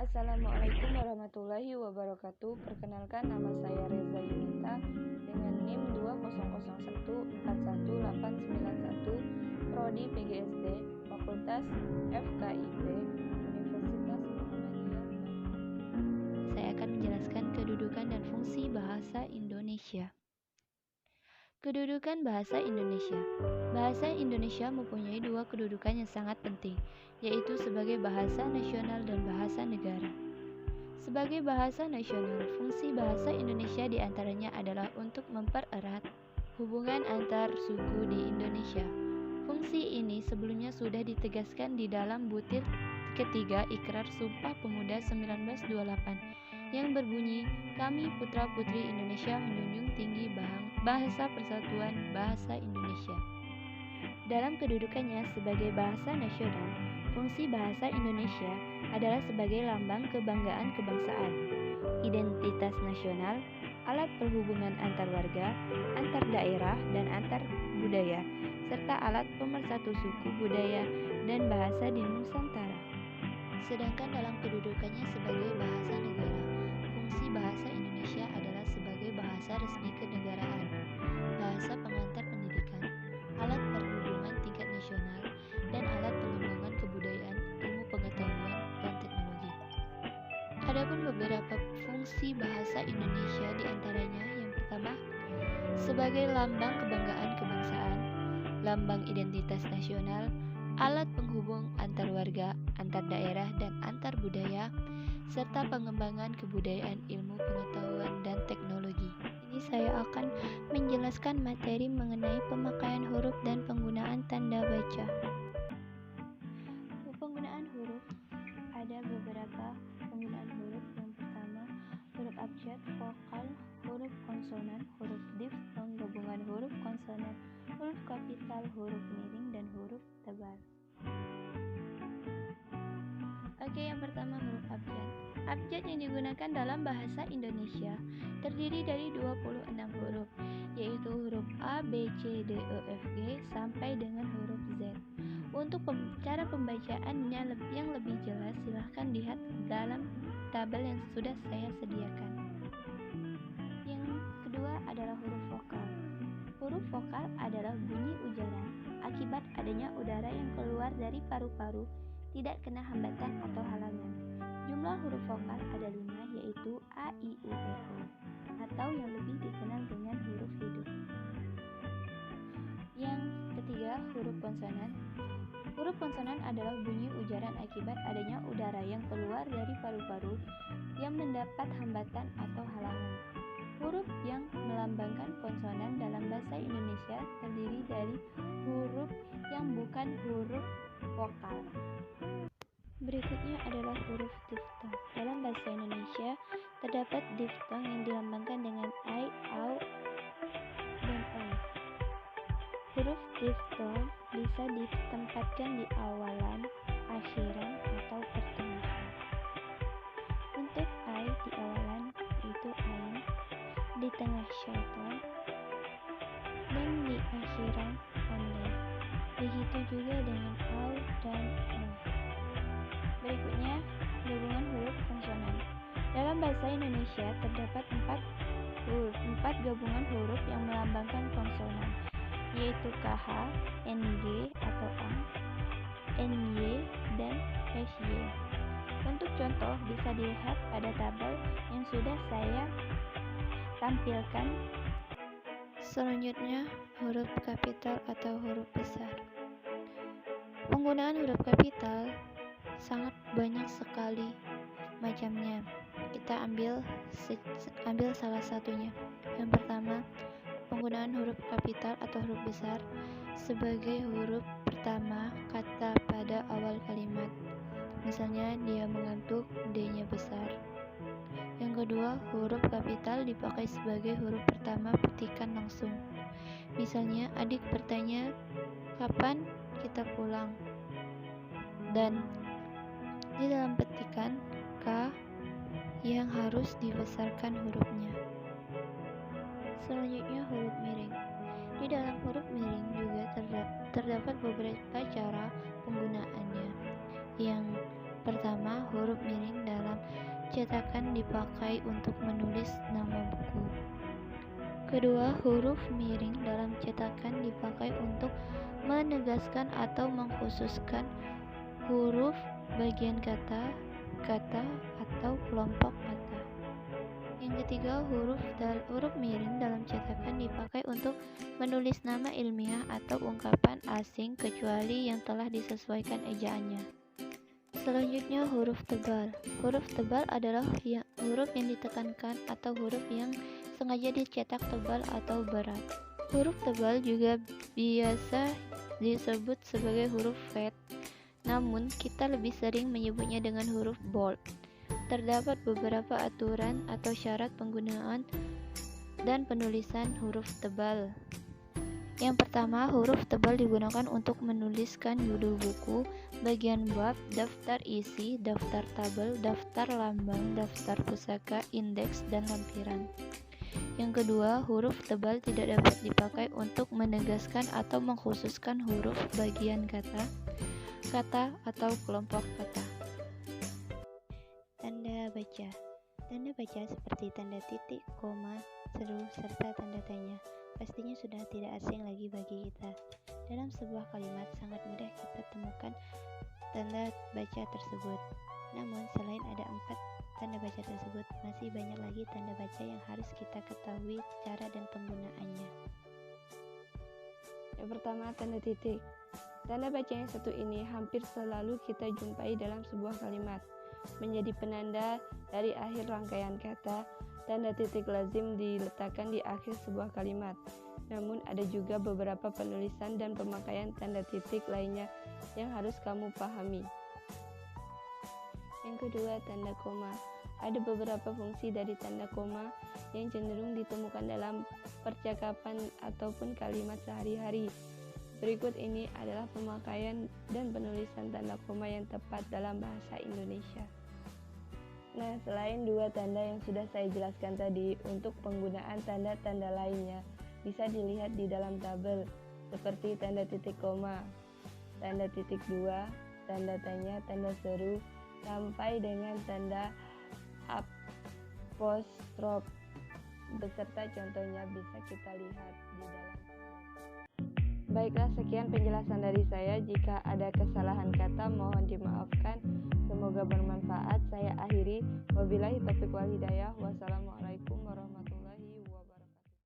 Assalamualaikum warahmatullahi wabarakatuh. Perkenalkan, nama saya Reza Yunita dengan NIM 2011418191, Prodi PGSD, Fakultas FKIP, Universitas Muhammadiyah. Saya akan menjelaskan kedudukan dan fungsi bahasa Indonesia. Kedudukan bahasa Indonesia. Bahasa Indonesia mempunyai dua kedudukan yang sangat penting, yaitu sebagai bahasa nasional dan bahasa negara. Sebagai bahasa nasional, fungsi bahasa Indonesia diantaranya adalah untuk mempererat hubungan antar suku di Indonesia. Fungsi ini sebelumnya sudah ditegaskan di dalam butir ketiga Ikrar Sumpah Pemuda 1928 yang berbunyi, "Kami putra-putri Indonesia menjunjung tinggi bahasa persatuan bahasa Indonesia." Dalam kedudukannya sebagai bahasa nasional, fungsi bahasa Indonesia adalah sebagai lambang kebanggaan kebangsaan, identitas nasional, alat perhubungan antar warga, antar daerah dan antar budaya, serta alat pemersatu suku, budaya, dan bahasa di Nusantara. Sedangkan dalam kedudukannya sebagai bahasa negara, fungsi bahasa Indonesia adalah sebagai bahasa resmi kenegaraan, bahasa pengantar pendidikan, alat perhubungan tingkat nasional, dan alat pengembangan kebudayaan, ilmu pengetahuan, dan teknologi. Adapun beberapa fungsi bahasa Indonesia diantaranya yang pertama, sebagai lambang kebanggaan kebangsaan, lambang identitas nasional, alat penghubung antar warga, antar daerah, dan antar budaya, serta pengembangan kebudayaan, ilmu pengetahuan, dan teknologi. Ini saya akan menjelaskan materi mengenai pemakaian huruf dan penggunaan tanda baca. Penggunaan huruf, ada beberapa penggunaan huruf. Yang pertama, huruf abjad, vokal, huruf konsonan, huruf diftong, gabungan huruf konsonan, huruf kapital, huruf miring, dan huruf tebal. Oke, yang pertama huruf abjad. Abjad yang digunakan dalam bahasa Indonesia terdiri dari 26 huruf, yaitu huruf A, B, C, D, E, F, G, sampai dengan huruf Z. Untuk cara pembacaannya yang lebih jelas, silahkan lihat dalam tabel yang sudah saya sediakan. Yang kedua adalah huruf vokal. Huruf vokal adalah bunyi ujaran akibat adanya udara yang keluar dari paru-paru, tidak kena hambatan atau halangan. Jumlah huruf vokal ada 5, yaitu A, I, U, E, O, atau yang lebih dikenal dengan huruf hidup. Yang ketiga, huruf konsonan. Huruf konsonan adalah bunyi ujaran akibat adanya udara yang keluar dari paru-paru yang mendapat hambatan atau halangan. Huruf yang melambangkan konsonan dalam bahasa Indonesia terdiri dari huruf yang bukan huruf vokal. Berikutnya adalah huruf diftong. Dalam bahasa Indonesia terdapat diftong yang dilambangkan dengan I, AU, dan O. Huruf diftong bisa ditempatkan di awalan, akhiran, atau pertengahan. Untuk I di awalan yaitu ain, di tengah syaitan, dan di akhiran ondeh. Begitu juga dengan au dan o. Berikutnya, gabungan huruf konsonan. Dalam bahasa Indonesia terdapat 4 gabungan huruf yang melambangkan konsonan, yaitu KH, NG atau ang, NY, dan SY. Untuk contoh bisa dilihat pada tabel yang sudah saya tampilkan. Selanjutnya, huruf kapital atau huruf besar. Penggunaan huruf kapital sangat banyak sekali macamnya. Kita ambil salah satunya. Yang pertama, penggunaan huruf kapital atau huruf besar sebagai huruf pertama kata pada awal kalimat. Misalnya, dia mengantuk, D-nya besar. Yang kedua, huruf kapital dipakai sebagai huruf pertama petikan langsung. Misalnya, adik bertanya, "Kapan kita pulang?" Dan di dalam petikan K yang harus dibesarkan hurufnya. Selanjutnya, huruf miring. Di dalam huruf miring juga terdapat beberapa cara penggunaannya. Yang pertama, huruf miring dalam cetakan dipakai untuk menulis nama buku. Kedua, huruf miring dalam cetakan dipakai untuk menegaskan atau mengkhususkan huruf, bagian kata, atau kelompok kata. Yang ketiga, huruf miring dalam cetakan dipakai untuk menulis nama ilmiah atau ungkapan asing kecuali yang telah disesuaikan ejaannya. Selanjutnya, huruf tebal. Huruf tebal adalah huruf yang ditekankan atau huruf yang sengaja dicetak tebal atau berat. Huruf tebal juga biasa disebut sebagai huruf fat, namun kita lebih sering menyebutnya dengan huruf bold. Terdapat beberapa aturan atau syarat penggunaan dan penulisan huruf tebal. Yang pertama, huruf tebal digunakan untuk menuliskan judul buku, bagian bab, daftar isi, daftar tabel, daftar lambang, daftar pusaka, indeks, dan lampiran. Yang kedua, huruf tebal tidak dapat dipakai untuk menegaskan atau mengkhususkan huruf, bagian kata, atau kelompok kata. Tanda baca. Tanda baca seperti tanda titik, koma, seru, serta tanda tanya pastinya sudah tidak asing lagi bagi kita. Dalam sebuah kalimat sangat mudah kita temukan tanda baca tersebut. Namun selain ada 4 tanda baca tersebut, masih banyak lagi tanda baca yang harus kita ketahui cara dan penggunaannya. Yang pertama, tanda titik. Tanda baca yang satu ini hampir selalu kita jumpai dalam sebuah kalimat. Menjadi penanda dari akhir rangkaian kata, tanda titik lazim diletakkan di akhir sebuah kalimat. Namun ada juga beberapa penulisan dan pemakaian tanda titik lainnya yang harus kamu pahami. Yang kedua, tanda koma. Ada beberapa fungsi dari tanda koma yang cenderung ditemukan dalam percakapan ataupun kalimat sehari-hari. Berikut ini adalah pemakaian dan penulisan tanda koma yang tepat dalam bahasa Indonesia. Nah, selain 2 tanda yang sudah saya jelaskan tadi, untuk penggunaan tanda-tanda lainnya bisa dilihat di dalam tabel, seperti tanda titik koma, tanda titik 2, tanda tanya, tanda seru, sampai dengan tanda apostrof, beserta contohnya bisa kita lihat di dalam. Baiklah, sekian penjelasan dari saya. Jika ada kesalahan kata, mohon dimaafkan. Semoga bermanfaat. Saya akhiri. Wabillahi taufiq wal hidayah. Wassalamualaikum warahmatullahi wabarakatuh.